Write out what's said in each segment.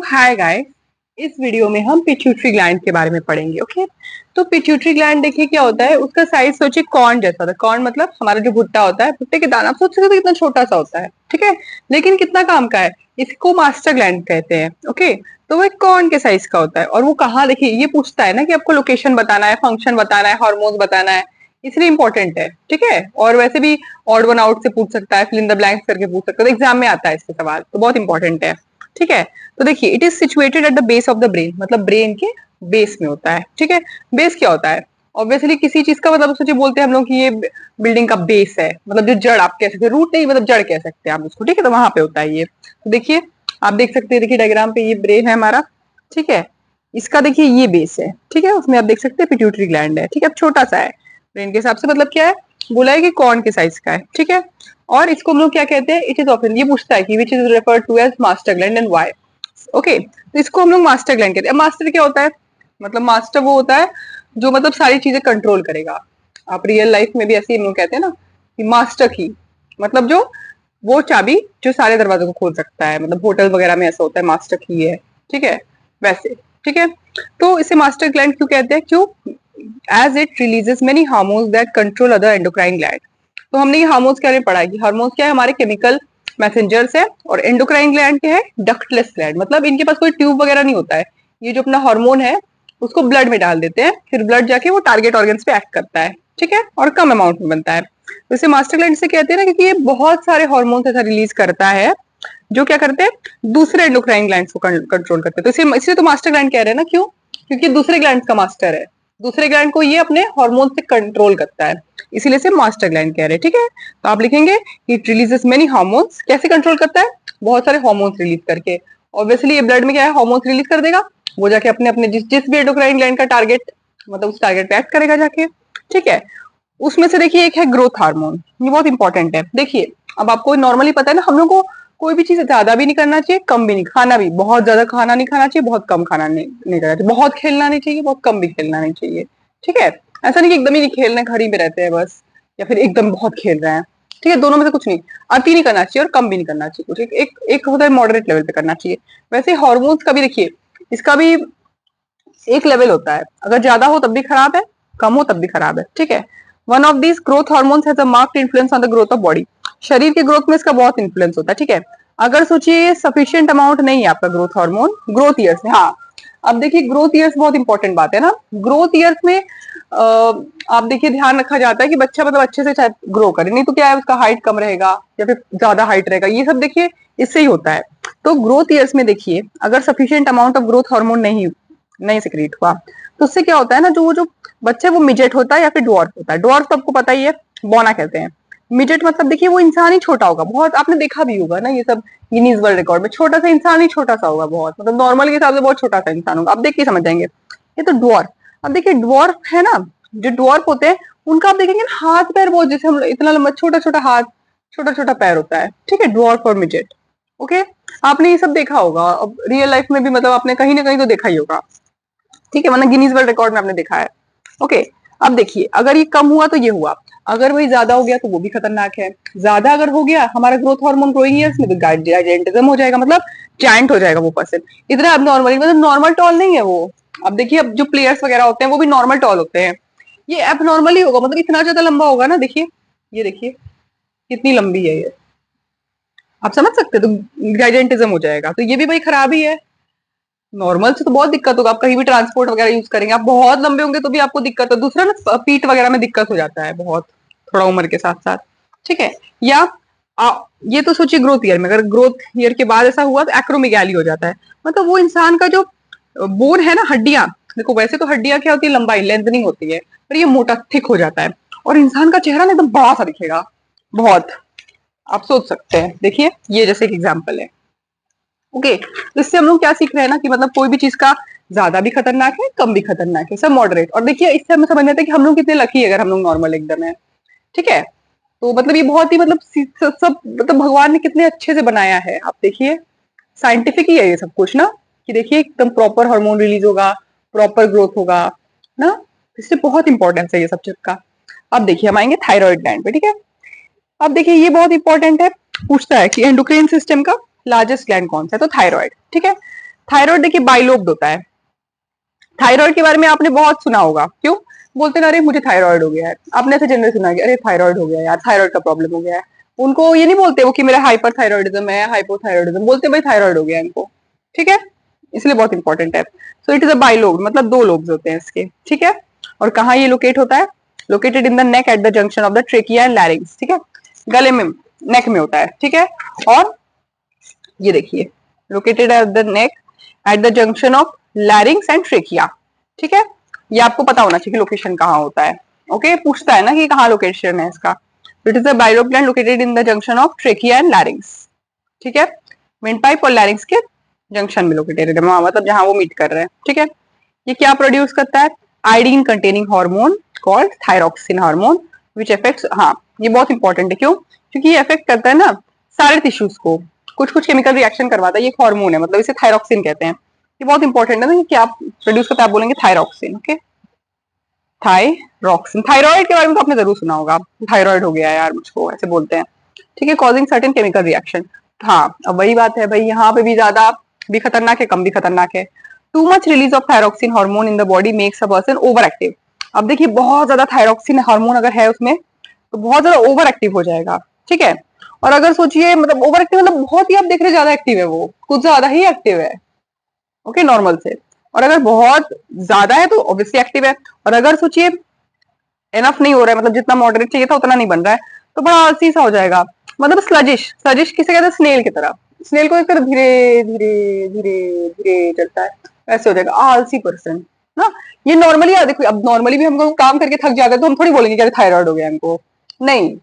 Hi guys, इस video में हम पिट्यूटरी ग्लैंड के बारे में पढ़ेंगे। ओके, तो पिट्यूटरी ग्लैंड देखिए क्या होता है। उसका साइज सोचिए कॉर्न जैसा होता है। कॉर्न मतलब हमारा जो भुट्टा होता है, भुट्टे के दाना आप सोच सकते हो कितना छोटा सा होता है, ठीक है। लेकिन कितना काम का है, इसको मास्टर ग्लैंड कहते हैं। ओके, तो वो एक कॉर्न के साइज का होता है। और वो कहाँ, देखिए ये पूछता है ना कि आपको लोकेशन बताना है, फंक्शन बताना है, हार्मोन्स बताना है, इसलिए इंपॉर्टेंट है, ठीक है। और वैसे भी ऑड वन आउट से पूछ सकता है, फिल इन द ब्लैंक्स करके पूछ सकता है, तो एग्जाम में आता है इसके सवाल, तो बहुत इंपॉर्टेंट है, ठीक है। तो देखिए it is situated at the base of the brain, मतलब ब्रेन के बेस में होता है, ठीक है। बेस क्या होता है, ऑब्वियसली किसी चीज का मतलब सोचिए बोलते हैं हम लोग कि ये बिल्डिंग का बेस है, मतलब जो जड़ आप कह सकते हैं, रूट नहीं मतलब जड़ कह सकते हैं आप उसको, ठीक है। तो वहां पे होता है ये। तो देखिए आप देख सकते हैं, देखिए डायग्राम पे ये ब्रेन है हमारा, ठीक है। इसका देखिए ये बेस है, ठीक है। उसमें आप देख सकते हैं पिट्यूटरी ग्लैंड है, ठीक है। अब छोटा सा है ब्रेन के हिसाब से, मतलब क्या है, बोला है कि कौन के साइज का है, ठीक है। और इसको हम लोग क्या कहते हैं, इट इज ऑफन, ये पूछता है कि which is referred to as master gland and why. Okay, तो इसको हम लोग मास्टर ग्लैंड कहते हैं। मास्टर क्या होता है, मतलब मास्टर वो होता है जो मतलब सारी चीजें कंट्रोल करेगा। आप रियल लाइफ में भी ऐसे ही हम लोग कहते हैं ना कि मास्टर की, मतलब जो वो चाबी जो सारे दरवाजों को खोल सकता है, मतलब होटल वगैरह में ऐसा होता है मास्टर की है, ठीक है, वैसे, ठीक है। तो इसे मास्टर ग्लैंड क्यों कहते हैं, क्यों, as it releases many hormones that control other endocrine gland. तो हमने ये हार्मोन्स के बारे में पढ़ा है कि हार्मोन्स क्या है, हमारे केमिकल मैसेंजर्स है। और एंडोक्राइन ग्लैंड क्या है, डक्टलेस ग्लैंड, मतलब इनके पास कोई ट्यूब वगैरह नहीं होता है। ये जो अपना हार्मोन है उसको ब्लड में डाल देते हैं, फिर ब्लड जाके वो टारगेट ऑर्गन्स पे एक्ट करता है, ठीक है, और कम अमाउंट में बनता है। तो इसे मास्टर ग्लैंड से कहते हैं ना, क्योंकि ये बहुत सारे हार्मोन्स ऐसा रिलीज करता है जो क्या करते हैं, दूसरे एंडोक्राइन ग्लैंड्स को कंट्रोल करते हैं। तो इसे इसलिए तो मास्टर ग्लैंड कह रहे हैं ना, क्यों, क्योंकि दूसरे ग्लैंड का मास्टर है, दूसरे ग्लैंड को ये अपने हार्मोन से कंट्रोल करता है, इसीलिए से मास्टर ग्लैंड कह रहे हैं, ठीक है। तो आप लिखेंगे इट रिलीजेस मेनी हार्मोन्स, कैसे कंट्रोल करता है, बहुत सारे हार्मोन्स रिलीज करके। ऑब्वियसली ये ब्लड में क्या है, हार्मोन्स रिलीज कर देगा, वो जाके अपने अपने जिस जिस भी एंडोक्राइन ग्लैंड का टारगेट, मतलब उस टारगेट पे एक्ट करेगा जाके, ठीक है। उसमें से देखिए एक है ग्रोथ हार्मोन, ये बहुत इंपॉर्टेंट है। देखिए अब आपको नॉर्मली पता है ना, हम लोग को कोई भी चीज ज्यादा भी नहीं करना चाहिए, कम भी नहीं, खाना भी बहुत ज्यादा खाना नहीं खाना चाहिए, बहुत कम खाना नहीं करना चाहिए, बहुत खेलना नहीं चाहिए, बहुत कम भी खेलना नहीं चाहिए, ठीक है। ऐसा नहीं कि एकदम ही नहीं खेल रहे, घर ही में रहते हैं बस, या फिर एकदम बहुत खेल रहे हैं, ठीक है। दोनों में से कुछ नहीं, अति नहीं करना चाहिए और कम भी नहीं करना चाहिए, कुछ एक होता है मॉडरेट लेवल पे करना चाहिए। वैसे हार्मोन्स का भी देखिए, इसका भी एक लेवल होता है, अगर ज्यादा हो तब भी खराब है, कम हो तब भी खराब है, ठीक है। One of this growth hormones has a marked influence on the growth of body, शरीर के ग्रोथ में इसका बहुत इन्फ्लुएंस होता है, ठीक है। अगर सोचिए सफिशियंट अमाउंट नहीं है आपका ग्रोथ हार्मोन ग्रोथ ईयर्स में, हाँ, अब देखिए ग्रोथ ईयर्स बहुत इंपॉर्टेंट बात है ना। ग्रोथ ईयर्स में आप देखिए ध्यान रखा जाता है कि बच्चा मतलब अच्छे से शायद ग्रो करे, नहीं तो क्या है उसका हाइट कम रहेगा या फिर ज्यादा हाइट रहेगा, ये सब देखिए इससे ही होता है। तो ग्रोथ ईयर्स में देखिए अगर sufficient amount of growth hormone नहीं नहीं सिक्रीट हुआ, तो उससे क्या होता है ना, जो जो बच्चे वो मिजेट होता है या फिर ड्वार्फ होता है। ड्वार्फ तो आपको पता ही है, बौना कहते हैं। मिजेट मतलब देखिए वो इंसान ही छोटा होगा बहुत, आपने देखा भी होगा ना ये सब गिनीज वर्ल्ड रिकॉर्ड में, छोटा सा इंसान ही छोटा सा होगा बहुत, मतलब नॉर्मल के हिसाब से बहुत छोटा सा इंसान होगा, आप देख के समझ जाएंगे। ये तो ड्वार्फ। अब देखिए ड्वार्फ है ना, जो ड्वार्फ होते हैं उनका आप देखेंगे ना, हाथ पैर बहुत, जैसे हम इतना लंबा छोटा छोटा हाथ, छोटा छोटा पैर होता है, ठीक है, ड्वार्फ और मिजेट। ओके, आपने ये सब देखा होगा, अब रियल लाइफ में भी मतलब आपने कहीं ना कहीं तो देखा ही होगा, ठीक है, मतलब गिनीज वर्ल्ड रिकॉर्ड में आपने देखा है। ओके, अब देखिए अगर ये कम हुआ तो ये हुआ, अगर वही ज्यादा हो गया तो वो भी खतरनाक है। ज्यादा अगर हो गया हमारा ग्रोथ हार्मोन ग्रोइंग ईयर्स में, तो जाइजेंटिज्म हो जाएगा, मतलब जाइंट हो जाएगा वो पर्सन। इतना अब नॉर्मली मतलब नॉर्मल टॉल नहीं है वो। अब देखिए अब जो प्लेयर्स वगैरह होते हैं वो भी नॉर्मल टॉल होते हैं, ये अब नॉर्मली होगा, मतलब इतना ज्यादा लंबा होगा ना, देखिए ये देखिए कितनी लंबी है ये, आप समझ सकते हो, तो जाइजेंटिज्म हो जाएगा, तो ये भी भाई खराब ही है। नॉर्मल से तो बहुत दिक्कत होगा, आप कहीं भी ट्रांसपोर्ट वगैरह यूज करेंगे, आप बहुत लंबे होंगे तो भी आपको दिक्कत है। दूसरा ना पीठ वगैरह में दिक्कत हो जाता है बहुत, थोड़ा उम्र के साथ साथ, ठीक है। या ये तो सोचिए ग्रोथ ईयर में, अगर ग्रोथ ईयर के बाद ऐसा हुआ तो एक्रोमेगाली हो जाता है, मतलब वो इंसान का जो बोन है ना, हड्डियां, देखो वैसे तो हड्डियां क्या होती है, लंबाई लेंथनिंग होती है, पर ये मोटा थिक हो जाता है, और इंसान का चेहरा ना एकदम बड़ा सा दिखेगा बहुत, आप सोच सकते हैं, देखिए ये जैसे एक एग्जाम्पल है। ओके, तो इससे हम लोग क्या सीख रहे हैं ना कि मतलब कोई भी चीज का ज्यादा भी खतरनाक है, कम भी खतरनाक है, सब मॉडरेट। और देखिए इससे हमें समझ में आता है कि हम लोग कितने लकी है अगर हम लोग नॉर्मल एकदम है, ठीक है। तो मतलब ये बहुत ही मतलब सब मतलब भगवान ने कितने अच्छे से बनाया है, आप देखिए साइंटिफिक ही है ये सब कुछ ना, कि देखिए एकदम प्रॉपर हार्मोन रिलीज होगा, प्रॉपर ग्रोथ होगा ना, इससे बहुत इंपॉर्टेंस है ये सब चीज का। अब देखिए हम आएंगे थायराइड ग्लैंड पे, ठीक है। अब देखिए ये बहुत इंपॉर्टेंट है, पूछता है कि एंडोक्राइन सिस्टम का लार्जेस्ट ग्लैंड कौन सा है, तो थायराइड, ठीक है। थायराइड देखिए बाइलोब्ड होता है। थायराइड के बारे में आपने बहुत सुना होगा, क्यों बोलते ना, अरे मुझे थायराइड हो गया है, आपने ऐसे जनरल सुना है, अरे थायराइड हो गया है यार, थायराइड का प्रॉब्लम हो गया है। उनको ये नहीं बोलते वो कि मेरा हाइपरथायरॉइडिज्म है, हाइपोथायरॉइडिज्म, बोलते भाई थायराइड हो गया है इनको। ठीक है, इसलिए बहुत इंपॉर्टेंट है। So it is a bilobe, मतलब दो लोब्स होते हैं इसके। ठीक है, और कहाँ ये लोकेट होता है? Located in the neck at the junction of the trachea and लैरिंग्स। ठीक है, गले में, नेक में होता है। ठीक है, और ये देखिए located at the neck at the junction of लैरिंग्स and trachea. ठीक है, ये आपको पता होना चाहिए कि लोकेशन कहाँ होता है। ओके, पूछता है ना कि कहाँ लोकेशन है इसका। It is a bilobe gland located in the junction of trachea and लैरिंग्स। ठीक है, विंड पाइप और लैरिंग्स के जंक्शन में लोकेटेड है, मतलब जहां वो मीट कर रहे हैं। ठीक है, ये क्या प्रोड्यूस करता है? Iodine containing hormone called thyroxine hormone which affects, हाँ ये बहुत इंपॉर्टेंट है, क्यों? क्योंकि ये अफेक्ट करता है ना सारे टिश्यूज को, कुछ कुछ केमिकल रिएक्शन करवाता है, ये एक हार्मोन है, मतलब इसे थायरॉक्सिन कहते हैं। ये बहुत इंपॉर्टेंट है ना कि आप प्रोड्यूस करते हैं, आप बोलेंगे थायरॉक्सिन। Okay, thyroxine. थायराइड के बारे में तो आपने जरूर सुना होगा, थायराइड हो गया यार मुझको, ऐसे बोलते हैं। ठीक है, कॉजिंग सर्टेन केमिकल रिएक्शन। हाँ, अब वही बात है भाई, यहाँ पे भी ज्यादा भी खतरनाक है, कम भी खतरनाक है। Too much release of thyroxine hormone in the body makes a person over active. अब देखिए बहुत ज्यादा थायरॉक्सिन हार्मोन अगर है उसमें तो बहुत ज्यादा ओवर एक्टिव हो जाएगा। ठीक है, और अगर सोचिए मतलब ओवर एक्टिव मतलब बहुत ही, आप देख रहे ज्यादा एक्टिव है, वो कुछ ज्यादा ही एक्टिव है। ओके, नॉर्मल से। और अगर बहुत ज्यादा है तो ऑब्वियसली एक्टिव है। और अगर सोचिए एनफ नहीं हो रहा है, मतलब जितना मॉडरेट चाहिए था उतना नहीं बन रहा है, तो बड़ा आलसी सा हो जाएगा। मतलब स्लजिश, स्लजिश किसे कहते हैं? स्नेल की तरह। स्नेल को एक तरह धीरे धीरे धीरे धीरे चलता है, ऐसे हो जाएगा आलसी पर्सन ना। ये नॉर्मली, देखो अब नॉर्मली भी हमको काम करके थक जाते हैं तो हम थोड़ी बोलेंगे कि थायराइड हो गया हमको, नहीं,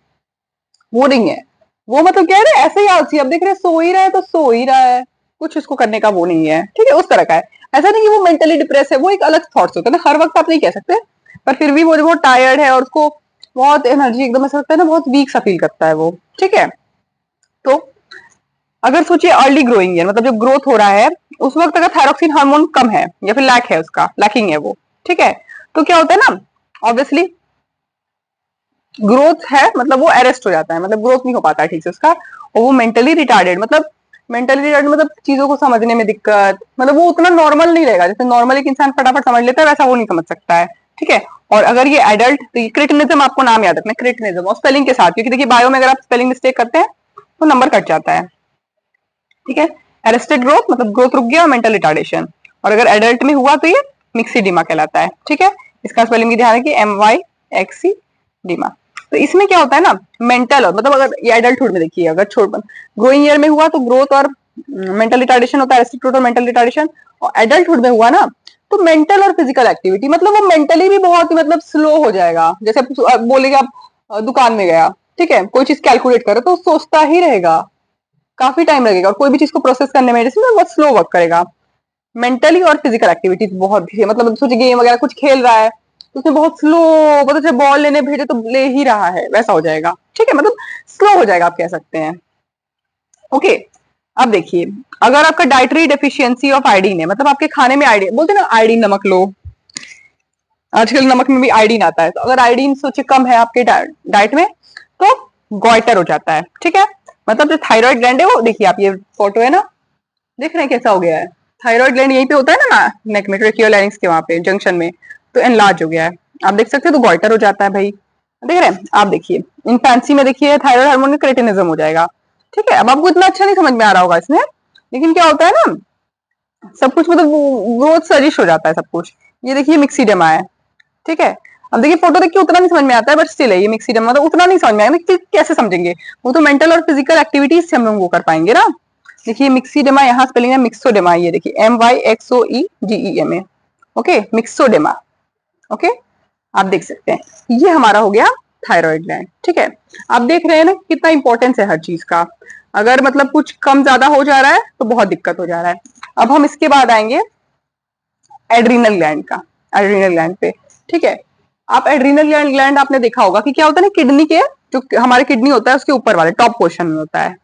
वो नहीं है। वो मतलब क्या है ना, ऐसे ही आलसी, अब देख रहे हैं सो ही रहा है तो सो ही रहा है, कुछ इसको करने का वो नहीं है। ठीक है, उस तरह का है। ऐसा नहीं कि वो मेंटली डिप्रेस है, वो एक अलग थॉट्स होता है ना, हर वक्त आप नहीं कह सकते, पर फिर भी वो बहुत टायर्ड है और उसको बहुत एनर्जी एकदम ऐसा लगता है ना, बहुत वीक सा फील करता है वो। ठीक है, तो अगर सोचिए अर्ली ग्रोइंग ईयर, मतलब जब ग्रोथ हो रहा है उस वक्त अगर थायरॉक्सिन हार्मोन कम है या फिर लैक है, उसका लैकिंग है वो। ठीक है, तो क्या होता है ना, ऑब्वियसली ग्रोथ है मतलब वो अरेस्ट हो जाता है, मतलब ग्रोथ नहीं हो पाता है ठीक से उसका, और वो मेंटली रिटार्डेड, मतलब मेंटली रिटार्डेड मतलब चीजों को समझने में दिक्कत, मतलब वो उतना नॉर्मल नहीं रहेगा, जैसे नॉर्मल एक इंसान फटाफट समझ लेता है वैसा वो नहीं समझ सकता है। ठीक है, और अगर ये एडल्ट, तो ये क्रिटिनिज्म, आपको नाम याद रखना, क्रिटिनिज्म, और स्पेलिंग के साथ, क्योंकि देखिए बायो में अगर आप स्पेलिंग मिस्टेक करते हैं तो नंबर कट जाता है। ठीक है, अरेस्टेड ग्रोथ मतलब ग्रोथ रुक गया, और मेंटल रिटार्डेशन, और अगर एडल्ट में हुआ तो ये मिक्सीडिमा कहलाता है। ठीक है, इसका स्पेलिंग भी ध्यान रखिए, MYXC डिमा। तो इसमें क्या होता है ना, मेंटल, और मतलब अगर ये एडल्टहुड में देखिए, अगर छोट ग्रोइंग ईयर में हुआ तो ग्रोथ और मेंटल रिटार्डेशन होता है, अरेस्टेड ग्रोथ और मेंटल रिटार्डेशन, और एडल्टहुड में हुआ ना तो मेंटल और फिजिकल एक्टिविटी, मतलब वो मेंटली भी बहुत ही मतलब स्लो हो जाएगा। जैसे बोलेगा आप दुकान में गया, ठीक है, कोई चीज कैलकुलेट करे तो सोचता ही रहेगा, काफी टाइम लगेगा, और कोई भी चीज को प्रोसेस करने में जैसे बहुत स्लो वर्क करेगा। मेंटली और फिजिकल एक्टिविटीज बहुत भी, मतलब सोचिए गेम वगैरह कुछ खेल रहा है तो उसमें बहुत स्लो, मतलब जैसे बॉल लेने भेजे तो ले ही रहा है वैसा हो जाएगा। ठीक है, मतलब स्लो हो जाएगा आप कह सकते हैं। ओके, अब देखिए अगर आपका डाइटरी डेफिशिएंसी ऑफ आयोडीन है, मतलब आपके खाने में आयोडीन, बोलते हैं ना आयोडीन नमक लो, आजकल नमक में भी आयोडीन आता है, तो अगर आयोडीन सोचिए कम है आपके डाइट में तो गॉइटर हो जाता है। ठीक है, मतलब जो थायराइड ग्लैंड है वो, देखिए आप ये फोटो है ना, देख रहे हैं कैसा हो गया है? थायराइड ग्लैंड यहीं पे होता है ना, नेक में ट्रेकियोलैरिंक्स के वहां पे जंक्शन में, तो एनलार्ज हो गया है, आप देख सकते हो, तो गॉइटर हो जाता है भाई। देख रहे हैं आप, देखिए इनफैंसी में देखिए थायराइड हार्मोन में क्रेटिनिज्म हो जाएगा। ठीक है, अब आपको इतना अच्छा नहीं समझ में आ रहा होगा इसमें, लेकिन क्या होता है ना, सब कुछ मतलब ग्रोथ सजिश हो जाता है सब कुछ। ये देखिए मिक्सीडेमा है। ठीक है, अब देखिए फोटो देख के उतना नहीं समझ में आता है, बट स्टिल है ये मिक्सीडेमा, मतलब उतना नहीं समझ में आएगा कि कैसे समझेंगे, वो तो मेंटल और फिजिकल एक्टिविटीज से हम लोग वो कर पाएंगे ना। देखिए मिक्सीडेमा, यहाँ स्पेलिंग है मिक्सोडेमा, ये देखिए MYXOEDEMA। ओके, मिक्सोडेमा। ओके, आप देख सकते हैं ये हमारा हो गया थायराइड ग्लैंड। ठीक है, आप देख रहे हैं ना कितना इंपॉर्टेंस है हर चीज का, अगर मतलब कुछ कम ज्यादा हो जा रहा है तो बहुत दिक्कत हो जा रहा है। अब हम इसके बाद आएंगे एड्रीनल ग्लैंड का, एड्रीनल ग्लैंड पे। ठीक है, आप एड्रीनल ग्लैंड आपने देखा होगा कि क्या होता है ना, किडनी के, जो हमारे किडनी होता है उसके ऊपर वाले टॉप पोर्शन में होता है,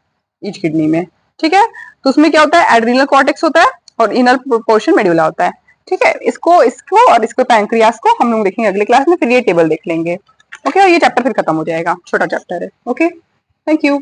ईच किडनी में। ठीक है, तो उसमें क्या होता है, एड्रीनल कॉर्टेक्स होता है और इनर पोर्शन मेडुला होता है। ठीक है, इसको इसको और इसको पैंक्रियास को हम लोग देखेंगे अगले क्लास में, फिर ये टेबल देख लेंगे। ओके, और ये चैप्टर फिर खत्म हो जाएगा, छोटा चैप्टर है। Okay, thank you.